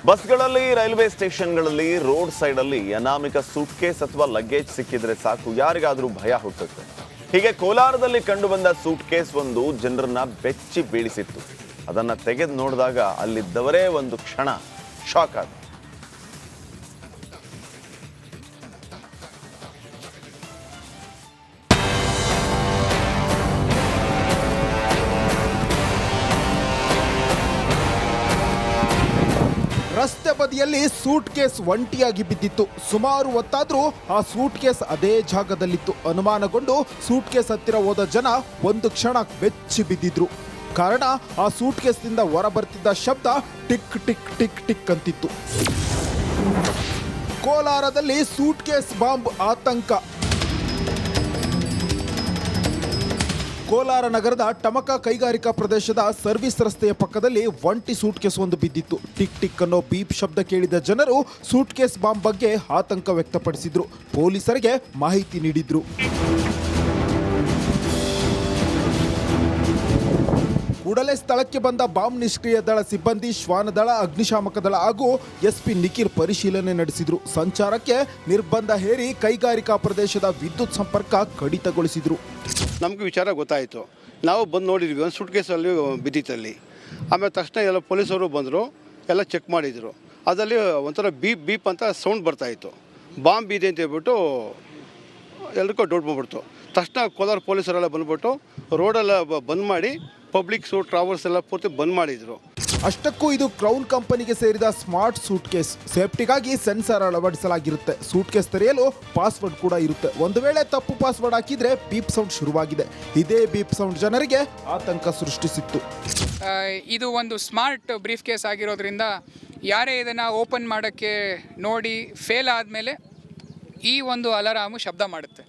ಬಸ್ಗಳಲ್ಲಿ, railway ಸ್ಟೇಷನ್ಗಳಲ್ಲಿ, road ಸೈಡಲ್ಲಿ ಅನಾಮಿಕ suitcase ಅಥವಾ ಲಗೇಜ್ ಸಿಕ್ಕಿದ್ರೆ ಸಾಕು ಯಾರಿಗಾದ್ರೂ ಭಯ ಹುಟ್ಟುತ್ತೆ. ಹೀಗೆ ಕೋಲಾರದಲ್ಲಿ ಕಂಡುಬಂದ ಸೂಟ್ಕೇಸ್ ಒಂದು ಜನರನ್ನ ಬೆಚ್ಚಿ ಬೀಳಿಸಿತ್ತು. ಅದನ್ನ ತೆಗೆದು ನೋಡಿದಾಗ ಅಲ್ಲಿದ್ದವರೇ ಒಂದು ಕ್ಷಣ ಶಾಕ್ ಆದ. ರಸ್ತೆ ಬದಿಯಲ್ಲಿ ಸೂಟ್ ಕೇಸ್ ಒಂಟಿಯಾಗಿ ಬಿದ್ದಿತ್ತು. ಸುಮಾರು ಹೊತ್ತಾದ್ರೂ ಆ ಸೂಟ್ ಕೇಸ್ ಅದೇ ಜಾಗದಲ್ಲಿತ್ತು. ಅನುಮಾನಗೊಂಡು ಸೂಟ್ ಕೇಸ್ ಹತ್ತಿರ ಹೋದ ಜನ ಒಂದು ಕ್ಷಣ ಬೆಚ್ಚಿ ಬಿದ್ದಿದ್ರು. ಕಾರಣ ಆ ಸೂಟ್ ಕೇಸ್ನಿಂದ ಹೊರ ಬರ್ತಿದ್ದ ಶಬ್ದ ಟಿಕ್ ಟಿಕ್ ಟಿಕ್ ಟಿಕ್ ಅಂತಿತ್ತು. ಕೋಲಾರದಲ್ಲಿ ಸೂಟ್ ಕೇಸ್ ಬಾಂಬ್ ಆತಂಕ. ಕೋಲಾರ ನಗರದ ಟಮಕ ಕೈಗಾರಿಕಾ ಪ್ರದೇಶದ ಸರ್ವಿಸ್ ರಸ್ತೆಯ ಪಕ್ಕದಲ್ಲಿ ಒಂಟಿ ಸೂಟ್ ಕೇಸ್ ಒಂದು ಬಿದ್ದಿತ್ತು. ಟಿಕ್ ಟಿಕ್ ಅನ್ನೋ ಬೀಪ್ ಶಬ್ದ ಕೇಳಿದ ಜನರು ಸೂಟ್ ಕೇಸ್ ಬಾಂಬ್ ಬಗ್ಗೆ ಆತಂಕ ವ್ಯಕ್ತಪಡಿಸಿದ್ರು. ಪೊಲೀಸರಿಗೆ ಮಾಹಿತಿ ನೀಡಿದ್ರು. ಕೂಡಲೇ ಸ್ಥಳಕ್ಕೆ ಬಂದ ಬಾಂಬ್ ನಿಷ್ಕ್ರಿಯ ದಳ ಸಿಬ್ಬಂದಿ, ಶ್ವಾನದಳ, ಅಗ್ನಿಶಾಮಕ ದಳ ಹಾಗೂ ಎಸ್ಪಿ ನಿಖಿಲ್ ಪರಿಶೀಲನೆ ನಡೆಸಿದ್ರು. ಸಂಚಾರಕ್ಕೆ ನಿರ್ಬಂಧ ಹೇರಿ ಕೈಗಾರಿಕಾ ಪ್ರದೇಶದ ವಿದ್ಯುತ್ ಸಂಪರ್ಕ ಕಡಿತಗೊಳಿಸಿದ್ರು. ನಮಗೂ ವಿಚಾರ ಗೊತ್ತಾಯಿತು. ನಾವು ಬಂದು ನೋಡಿದ್ವಿ, ಒಂದು ಸೂಟ್ ಕೇಸಲ್ಲಿ ಬಿದ್ದಿತ್ತಲ್ಲಿ. ಆಮೇಲೆ ತಕ್ಷಣ ಎಲ್ಲ ಪೊಲೀಸರು ಬಂದರು, ಎಲ್ಲ ಚೆಕ್ ಮಾಡಿದರು. ಅದರಲ್ಲಿ ಒಂಥರ ಬೀಪ್ ಬೀಪ್ ಅಂತ ಸೌಂಡ್ ಬರ್ತಾಯಿತ್ತು. ಬಾಂಬ್ ಇದೆ ಅಂತ ಹೇಳ್ಬಿಟ್ಟು ಎಲ್ರಿಗೂ ಡೌಟ್ ಬಂದ್ಬಿಡ್ತು. ತಕ್ಷಣ ಕೋಲಾರ ಪೊಲೀಸರೆಲ್ಲ ಬಂದ್ಬಿಟ್ಟು ರೋಡೆಲ್ಲ ಬಂದ್ ಮಾಡಿ ಪಬ್ಲಿಕ್ ಟ್ರಾವೆಲ್ಸ್ ಎಲ್ಲ ಪೂರ್ತಿ ಬಂದ್ ಮಾಡಿದರು. ಅಷ್ಟಕ್ಕೂ ಇದು ಕ್ರೌನ್ ಕಂಪನಿಗೆ ಸೇರಿದ ಸ್ಮಾರ್ಟ್ ಸೂಟ್ ಕೇಸ್. ಸೇಫ್ಟಿಗಾಗಿ ಸೆನ್ಸರ್ ಅಳವಡಿಸಲಾಗಿರುತ್ತೆ. ಸೂಟ್ ಕೇಸ್ ತೆರೆಯಲು ಪಾಸ್ವರ್ಡ್ ಕೂಡ ಇರುತ್ತೆ. ಒಂದು ವೇಳೆ ತಪ್ಪು ಪಾಸ್ವರ್ಡ್ ಹಾಕಿದ್ರೆ ಬೀಪ್ ಸೌಂಡ್ ಶುರುವಾಗಿದೆ. ಇದೇ ಬೀಪ್ ಸೌಂಡ್ ಜನರಿಗೆ ಆತಂಕ ಸೃಷ್ಟಿಸಿತ್ತು. ಇದು ಒಂದು ಸ್ಮಾರ್ಟ್ ಬ್ರೀಫ್ ಕೇಸ್ ಆಗಿರೋದ್ರಿಂದ ಯಾರೇ ಇದನ್ನು ಓಪನ್ ಮಾಡೋಕ್ಕೆ ನೋಡಿ ಫೇಲ್ ಆದಮೇಲೆ ಈ ಒಂದು ಅಲಾರಾಮು ಶಬ್ದ ಮಾಡುತ್ತೆ.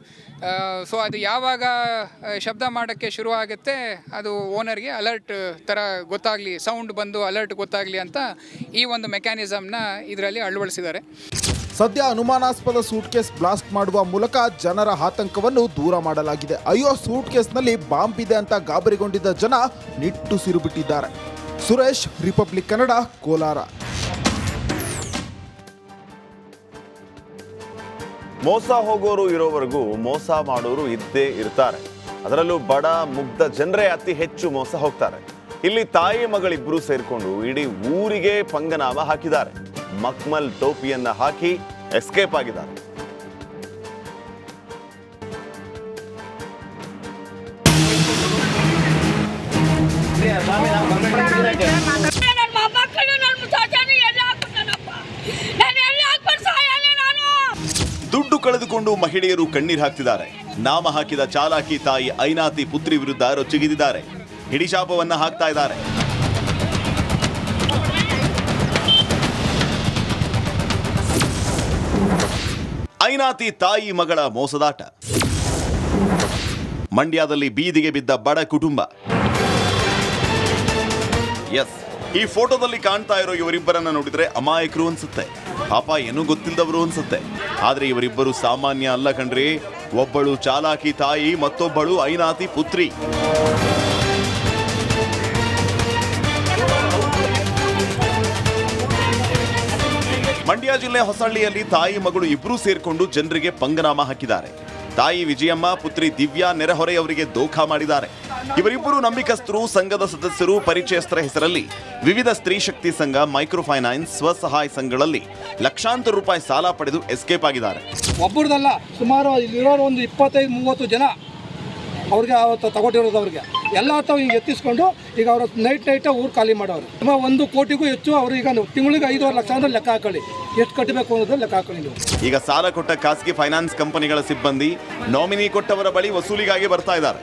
ಸೊ ಅದು ಯಾವಾಗ ಶಬ್ದ ಮಾಡೋಕ್ಕೆ ಶುರು ಆಗುತ್ತೆ ಅದು ಓನರ್ಗೆ ಅಲರ್ಟ್ ಥರ ಗೊತ್ತಾಗಲಿ, ಸೌಂಡ್ ಬಂದು ಅಲರ್ಟ್ ಗೊತ್ತಾಗಲಿ ಅಂತ ಈ ಒಂದು ಮೆಕ್ಯಾನಿಸಮ್ನ ಇದರಲ್ಲಿ ಅಳವಡಿಸಿದ್ದಾರೆ. ಸದ್ಯ ಅನುಮಾನಾಸ್ಪದ ಸೂಟ್ ಕೇಸ್ ಬ್ಲಾಸ್ಟ್ ಮಾಡುವ ಮೂಲಕ ಜನರ ಆತಂಕವನ್ನು ದೂರ ಮಾಡಲಾಗಿದೆ. ಅಯ್ಯೋ, ಸೂಟ್ ಕೇಸ್ನಲ್ಲಿ ಬಾಂಬ್ ಇದೆ ಅಂತ ಗಾಬರಿಗೊಂಡಿದ್ದ ಜನ ನಿಟ್ಟುಸಿರು ಬಿಟ್ಟಿದ್ದಾರೆ. ಸುರೇಶ್, ರಿಪಬ್ಲಿಕ್ ಕನ್ನಡ, ಕೋಲಾರ. ಮೋಸ ಹೋಗೋರು ಇರೋವರೆಗೂ ಮೋಸ ಮಾಡೋರು ಇದ್ದೇ ಇರ್ತಾರೆ. ಅದರಲ್ಲೂ ಬಡ ಮುಗ್ಧ ಜನರೇ ಅತಿ ಹೆಚ್ಚು ಮೋಸ ಹೋಗ್ತಾರೆ. ಇಲ್ಲಿ ತಾಯಿ ಮಗಳಿಬ್ರು ಸೇರ್ಕೊಂಡು ಇಡೀ ಊರಿಗೆ ಪಂಗನಾಮ ಹಾಕಿದ್ದಾರೆ. ಮಕ್ಮಲ್ ಟೋಪಿಯನ್ನ ಹಾಕಿ ಎಸ್ಕೇಪ್ ಆಗಿದ್ದಾರೆ. ದುಡ್ಡು ಕಳೆದುಕೊಂಡು ಮಹಿಳೆಯರು ಕಣ್ಣೀರು ಹಾಕ್ತಿದ್ದಾರೆ. ನಾಮ ಹಾಕಿದ ಚಾಲಾಕಿ ತಾಯಿ ಐನಾತಿ ಪುತ್ರಿ ವಿರುದ್ಧ ರೊಚ್ಚಿಗಿದ್ದಾರೆ. ಹಿಡಿಶಾಪವನ್ನ ಹಾಕ್ತಾ ಇದ್ದಾರೆ. ಐನಾತಿ ತಾಯಿ ಮಗಳ ಮೋಸದಾಟ. ಮಂಡ್ಯದಲ್ಲಿ ಬೀದಿಗೆ ಬಿದ್ದ ಬಡ ಕುಟುಂಬ. ಎಸ್, ಈ ಫೋಟೋದಲ್ಲಿ ಕಾಣ್ತಾ ಇರೋ ಇವರಿಬ್ಬರನ್ನ ನೋಡಿದ್ರೆ ಅಮಾಯಕರು ಅನ್ಸುತ್ತೆ, ಪಾಪ ಏನೂ ಗೊತ್ತಿಲ್ಲದವರು ಅನ್ಸುತ್ತೆ. ಆದ್ರೆ ಇವರಿಬ್ಬರು ಸಾಮಾನ್ಯ ಅಲ್ಲ ಕಣ್ರಿ. ಒಬ್ಬಳು ಚಾಲಾಕಿ ತಾಯಿ, ಮತ್ತೊಬ್ಬಳು ಐನಾತಿ ಪುತ್ರಿ. ಮಂಡ್ಯ ಜಿಲ್ಲೆ ಹೊಸಳ್ಳಿಯಲ್ಲಿ ತಾಯಿ ಮಗಳು ಇಬ್ರು ಸೇರ್ಕೊಂಡು ಜನರಿಗೆ ಪಂಗನಾಮ ಹಾಕಿದ್ದಾರೆ. ತಾಯಿ ವಿಜಯಮ್ಮ, ಪುತ್ರಿ ದಿವ್ಯಾ ನೆರೆಹೊರೆಯವರಿಗೆ ದೋಖಾ ಮಾಡಿದ್ದಾರೆ. ಇವರಿಬ್ಬರು ನಂಬಿಕಸ್ಥರು, ಸಂಘದ ಸದಸ್ಯರು, ಪರಿಚಯಸ್ಥರ ಹೆಸರಲ್ಲಿ ವಿವಿಧ ಸ್ತ್ರೀ ಶಕ್ತಿ ಸಂಘ, ಮೈಕ್ರೋ ಫೈನಾನ್ಸ್, ಸ್ವಸಹಾಯ ಸಂಘಗಳಲ್ಲಿ ಲಕ್ಷಾಂತರ ರೂಪಾಯಿ ಸಾಲ ಪಡೆದು ಎಸ್ಕೇಪ್ ಆಗಿದ್ದಾರೆ. ಒಬ್ಬರದಲ್ಲ, ಸುಮಾರು ಇಲ್ಲಿರೋರು ಒಂದು 25-30 ಜನ ಅವ್ರಿಗೆ ಅವತ್ತು ತಗೊಟ್ಟಿರೋದು. ಅವ್ರಿಗೆ ಎಲ್ಲ ತಾವು ಹಿಂಗೆ ಎತ್ತಿಸ್ಕೊಂಡು ಈಗ ಅವರು ನೈಟ್ ಊರು ಖಾಲಿ ಮಾಡೋರು. 1 ಕೋಟಿಗೂ ಹೆಚ್ಚು ಅವರು ಈಗ ತಿಂಗಳಿಗೆ 5.5 ಲಕ್ಷ ಅಂದ್ರೆ ಲೆಕ್ಕ ಹಾಕೊಳ್ಳಿ, ಎಷ್ಟು ಕಟ್ಟಬೇಕು ಅನ್ನೋದು ಲೆಕ್ಕ ಹಾಕೊಳ್ಳಿ ನೀವು. ಈಗ ಸಾಲ ಕೊಟ್ಟ ಖಾಸಗಿ ಫೈನಾನ್ಸ್ ಕಂಪನಿಗಳ ಸಿಬ್ಬಂದಿ ನಾಮಿನಿ ಕೊಟ್ಟವರ ಬಳಿ ವಸೂಲಿಗಾಗಿ ಬರ್ತಾ ಇದ್ದಾರೆ.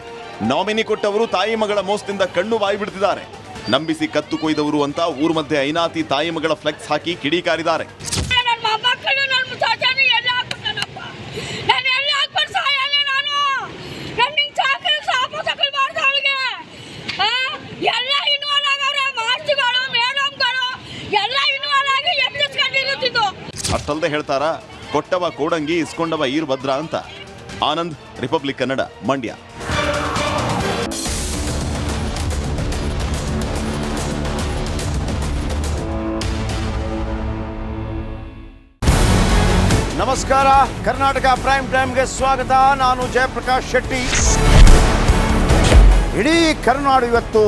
ನಾಮಿನಿ ಕೊಟ್ಟವರು ತಾಯಿ ಮಗಳ ಮೋಸದಿಂದ ಕಣ್ಣು ಬಾಯಿ ಬಿಡ್ತಿದ್ದಾರೆ. ನಂಬಿಸಿ ಕತ್ತು ಕೊಯ್ದವರು ಅಂತ ಊರ್ ಮಧ್ಯೆ ಐನಾತಿ ತಾಯಿ ಮಗಳ ಫ್ಲೆಕ್ಸ್ ಹಾಕಿ ಕಿಡಿಕಾರಿದ್ದಾರೆ. ಅಷ್ಟಲ್ಲದೆ ಹೇಳ್ತಾರ, ಕೊಟ್ಟವ ಕೋಡಂಗಿ, ಇಸ್ಕೊಂಡವ ಈರ್ಭದ್ರ ಅಂತ. ಆನಂದ್, ರಿಪಬ್ಲಿಕ್ ಕನ್ನಡ, ಮಂಡ್ಯ. ನಮಸ್ಕಾರ, ಕರ್ನಾಟಕ ಪ್ರೈಮ್ ಟೈಮ್ಗೆ ಸ್ವಾಗತ. ನಾನು ಜಯಪ್ರಕಾಶ್ ಶೆಟ್ಟಿ. ಇಡೀ ಕರ್ನಾಡು ಇವತ್ತು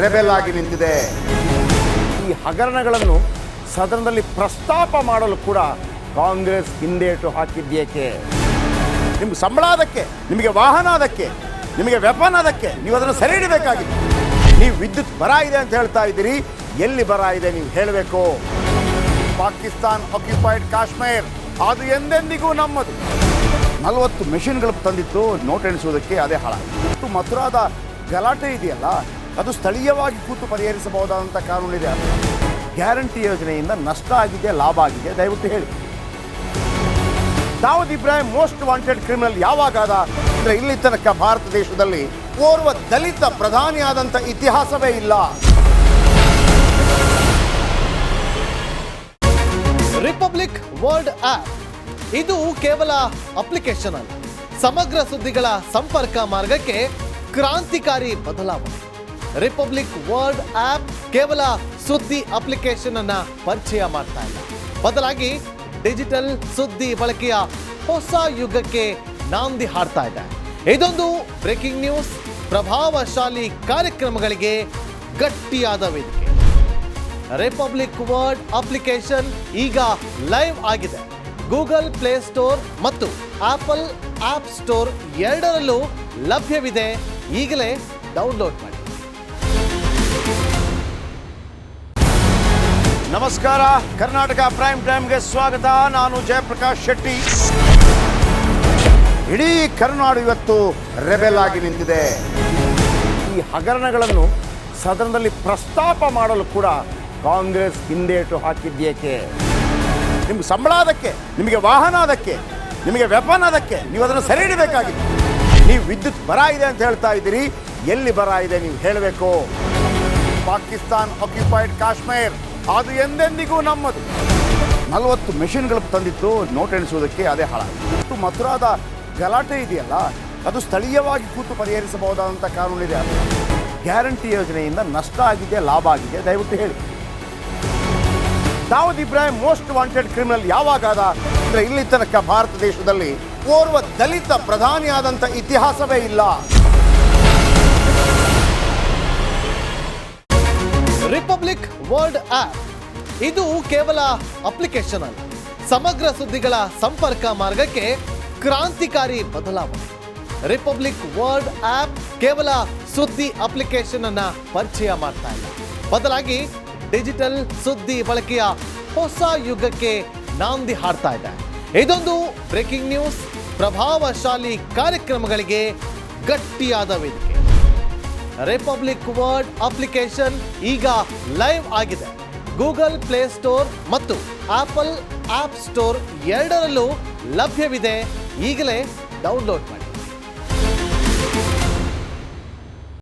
ರೆಬೆಲ್ ಆಗಿ ನಿಂತಿದೆ. ಈ ಹಗರಣಗಳನ್ನು ಸದನದಲ್ಲಿ ಪ್ರಸ್ತಾಪ ಮಾಡಲು ಕೂಡ ಕಾಂಗ್ರೆಸ್ ಹಿಂದೇಟು ಹಾಕಿದ್ದೇಕೆ? ನಿಮ್ಗೆ ಸಂಬಳ ಅದಕ್ಕೆ, ನಿಮಗೆ ವಾಹನ ಅದಕ್ಕೆ, ನಿಮಗೆ ವೆಪನ್ ಅದಕ್ಕೆ, ನೀವು ಅದನ್ನು ಸೆರೆ ಹಿಡಬೇಕಾಗಿತ್ತು. ನೀವು ವಿದ್ಯುತ್ ಬರ ಇದೆ ಅಂತ ಹೇಳ್ತಾ ಇದ್ದೀರಿ, ಎಲ್ಲಿ ಬರ ಇದೆ ನೀವು ಹೇಳಬೇಕು. ಪಾಕಿಸ್ತಾನ್ ಆಕ್ಯುಪೈಡ್ ಕಾಶ್ಮೀರ್ ಅದು ಎಂದೆಂದಿಗೂ ನಮ್ಮದು. 40 ಮೆಷಿನ್ಗಳು ತಂದಿತ್ತು ನೋಟ್ ಎಣಿಸುವುದಕ್ಕೆ, ಅದೇ ಹಾಳಾಯಿತು. ಮಥುರಾದ ಗಲಾಟೆ ಇದೆಯಲ್ಲ, ಅದು ಸ್ಥಳೀಯವಾಗಿ ಕೂತು ಪರಿಹರಿಸಬಹುದಾದಂಥ ಕಾನೂನಿದೆ. ಗ್ಯಾರಂಟಿ ಯೋಜನೆಯಿಂದ ನಷ್ಟ ಆಗಿದೆ, ಲಾಭ ಆಗಿದೆ, ದಯವಿಟ್ಟು ಹೇಳಿ. Dawood Ibrahim most wanted criminal ಯಾವಾಗಾದ ಅಂದರೆ ಇಲ್ಲಿ ತನಕ ಭಾರತ ದೇಶದಲ್ಲಿ ಓರ್ವ ದಲಿತ ಪ್ರಧಾನಿಯಾದಂಥ ಇತಿಹಾಸವೇ ಇಲ್ಲ. ರಿಪಬ್ಲಿಕ್ ವರ್ಲ್ಡ್ ಆಪ್ ಇದು ಕೇವಲ ಅಪ್ಲಿಕೇಶನ್ ಅಲ್ಲ, ಸಮಗ್ರ ಸುದ್ದಿಗಳ ಸಂಪರ್ಕ ಮಾರ್ಗಕ್ಕೆ ಕ್ರಾಂತಿಕಾರಿ ಬದಲಾವಣೆ. ರಿಪಬ್ಲಿಕ್ ವರ್ಲ್ಡ್ ಆಪ್ ಕೇವಲ ಸುದ್ದಿ ಅಪ್ಲಿಕೇಶನ್ ಅನ್ನ ಪರಿಚಯ ಮಾಡ್ತಾ ಇಲ್ಲ, ಬದಲಾಗಿ ಡಿಜಿಟಲ್ ಸುದ್ದಿ ಬಳಕೆಯ ಹೊಸ ಯುಗಕ್ಕೆ ನಾಂದಿ ಹಾಡ್ತಾ ಇದೆ. ಇದೊಂದು ಬ್ರೇಕಿಂಗ್ ನ್ಯೂಸ್, ಪ್ರಭಾವಶಾಲಿ ಕಾರ್ಯಕ್ರಮಗಳಿಗೆ ಗಟ್ಟಿಯಾದ ವೇದಿಕೆ. ರಿಪಬ್ಲಿಕ್ ವರ್ಲ್ಡ್ ಅಪ್ಲಿಕೇಶನ್ ಈಗ ಲೈವ್ ಆಗಿದೆ. ಗೂಗಲ್ ಪ್ಲೇ ಸ್ಟೋರ್ ಮತ್ತು ಆಪಲ್ ಆಪ್ ಸ್ಟೋರ್ ಎರಡರಲ್ಲೂ ಲಭ್ಯವಿದೆ. ಈಗಲೇ ಡೌನ್ಲೋಡ್ ಮಾಡಿ. ನಮಸ್ಕಾರ, ಕರ್ನಾಟಕ ಪ್ರೈಮ್ ಟೈಮ್ಗೆ ಸ್ವಾಗತ. ನಾನು ಜಯಪ್ರಕಾಶ್ ಶೆಟ್ಟಿ. ಇಡೀ ಕರ್ನಾಡು ಇವತ್ತು ರೆಬೆಲ್ ಆಗಿ ನಿಂತಿದೆ. ಈ ಹಗರಣಗಳನ್ನು ಸದನದಲ್ಲಿ ಪ್ರಸ್ತಾಪ ಮಾಡಲು ಕೂಡ ಕಾಂಗ್ರೆಸ್ ಹಿಂದೇಟು ಹಾಕಿದ್ದೇಕೆ? ನಿಮ್ಗೆ ಸಂಬಳ ಅದಕ್ಕೆ, ನಿಮಗೆ ವಾಹನ ಅದಕ್ಕೆ, ನಿಮಗೆ ವೆಪನ್ ಅದಕ್ಕೆ, ನೀವು ಅದನ್ನು ಸೆರೆ ಹಿಡಬೇಕಾಗಿತ್ತು. ನೀವು ವಿದ್ಯುತ್ ಬರ ಇದೆ ಅಂತ ಹೇಳ್ತಾ ಇದ್ದೀರಿ, ಎಲ್ಲಿ ಬರ ಇದೆ ನೀವು ಹೇಳಬೇಕು. ಪಾಕಿಸ್ತಾನ್ ಆಕ್ಯುಪೈಡ್ ಕಾಶ್ಮೀರ್ ಅದು ಎಂದೆಂದಿಗೂ ನಮ್ಮದು. 40 ಮೆಷಿನ್ಗಳು ತಂದಿತ್ತು ನೋಟ್ ಎಣಿಸುವುದಕ್ಕೆ, ಅದೇ ಹಾಳಾಯಿತು. ಮಥುರಾದ ಗಲಾಟೆ ಇದೆಯಲ್ಲ, ಅದು ಸ್ಥಳೀಯವಾಗಿ ಕೂತು ಪರಿಹರಿಸಬಹುದಾದಂಥ ಕಾನೂನಿದೆ. ಗ್ಯಾರಂಟಿ ಯೋಜನೆಯಿಂದ ನಷ್ಟ ಆಗಿದೆ, ಲಾಭ ಆಗಿದೆ, ದಯವಿಟ್ಟು ಹೇಳಿ. Dawood Ibrahim most wanted criminal ಯಾವಾಗಾದ ಅಂದರೆ ಇಲ್ಲಿ ತನಕ ಭಾರತ ದೇಶದಲ್ಲಿ ಓರ್ವ ದಲಿತ ಪ್ರಧಾನಿಯಾದಂಥ ಇತಿಹಾಸವೇ ಇಲ್ಲ. ರಿಪಬ್ಲಿಕ್ ವರ್ಲ್ಡ್ ಆಪ್ ಇದು ಕೇವಲ ಅಪ್ಲಿಕೇಶನ್ ಅಲ್ಲ, ಸಮಗ್ರ ಸುದ್ದಿಗಳ ಸಂಪರ್ಕ ಮಾರ್ಗಕ್ಕೆ ಕ್ರಾಂತಿಕಾರಿ ಬದಲಾವಣೆ. ರಿಪಬ್ಲಿಕ್ ವರ್ಲ್ಡ್ ಆಪ್ ಕೇವಲ ಸುದ್ದಿ ಅಪ್ಲಿಕೇಶನ್ ಅನ್ನ ಪರಿಚಯ ಮಾಡ್ತಾ ಇಲ್ಲ, ಬದಲಾಗಿ ಡಿಜಿಟಲ್ ಸುದ್ದಿ ಬಳಕೆಯ ಹೊಸ ಯುಗಕ್ಕೆ ನಾಂದಿ ಹಾಡ್ತಾ ಇದೆ. ಇದೊಂದು ಬ್ರೇಕಿಂಗ್ ನ್ಯೂಸ್, ಪ್ರಭಾವಶಾಲಿ ಕಾರ್ಯಕ್ರಮಗಳಿಗೆ ಗಟ್ಟಿಯಾದ ವೇದಿಕೆ. ರಿಪಬ್ಲಿಕ್ ವರ್ಲ್ಡ್ ಅಪ್ಲಿಕೇಶನ್ ಈಗ ಲೈವ್ ಆಗಿದೆ. ಗೂಗಲ್ ಪ್ಲೇ ಸ್ಟೋರ್ ಮತ್ತು ಆಪಲ್ ಆಪ್ ಸ್ಟೋರ್ ಎರಡರಲ್ಲೂ ಲಭ್ಯವಿದೆ. ಈಗಲೇ ಡೌನ್ಲೋಡ್ ಮಾಡಿ.